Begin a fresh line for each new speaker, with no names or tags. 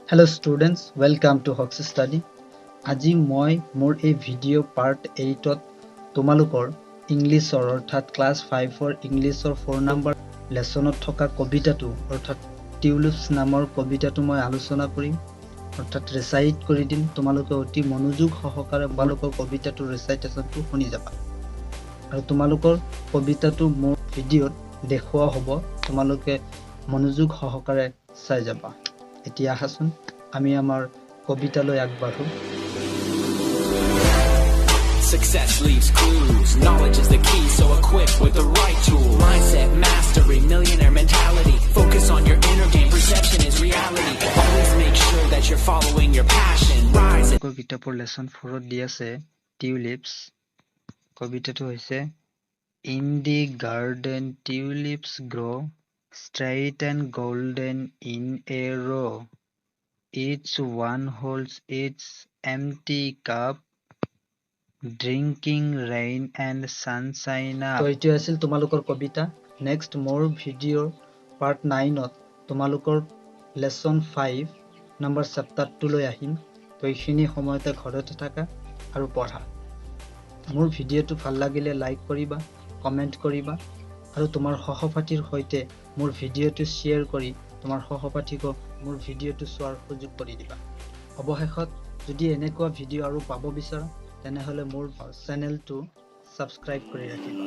Hello students, welcome to Haque study. আজি মই মোৰ এই ভিডিও পাৰ্ট 8 ত তোমালোকৰ ইংলিছৰ অৰ্থাৎ ক্লাছ 5 ৰ ইংলিছৰ 4 নম্বৰ লেসনত থকা কবিতাটো অৰ্থাৎ টিউলিপছ নামৰ কবিতাটো মই আলোচনা কৰিম অৰ্থাৎ ৰেচাইট কৰি দিম তোমালোকে অতি মনোযোগ সহকাৰে তোমালোকৰ কবিতাটো ৰেচাইটেশনটো শুনি যাবা আৰু তোমালোকৰ কবিতাটো মোৰ ভিডিওত দেখুৱা হ'ব তোমালোকে মনোযোগ সহকাৰে চাই যাবা এতিয়া আহাচোন আমি আমাৰ কবিতালৈ আগবাঢ়ো
Success leaves clues. Knowledge is the key, so equipped with the right tool. Mindset mastery, millionaire mentality. Focus on your inner game. Perception is reality. Always make sure that you're following your passion. Rise.
কবিতাৰ lesson 4 দি আছে tulips. কবিতাটো হৈছে In the garden tulips grow straight and golden in a row. Each one holds its empty cup. Drinking rain and sunshine up. So এইটো আছিল তোমালোকৰ কবিতা next মোৰ ভিডিওৰ part 9 ত তোমালোকৰ lesson 5 number চেপ্টাৰটো লৈ আহিম তো এইখিনি সময়তে ঘৰতে থাকা আৰু পঢ়া মোৰ ভিডিওটো ভাল লাগিলে লাইক কৰিবা কমেন্ট কৰিবা আৰু তোমাৰ সহপাঠীৰ সৈতে মোৰ ভিডিওটো শেয়াৰ কৰি তোমাৰ সহপাঠীক মোৰ ভিডিওটো চোৱাৰ সুযোগ কৰি দিবা অৱশেষত যদি এনেকুৱা ভিডিও আৰু পাব বিচাৰা তেনেহলে মোৰ চেনেলটো সাবস্ক্ৰাইব কৰি ৰাখিবা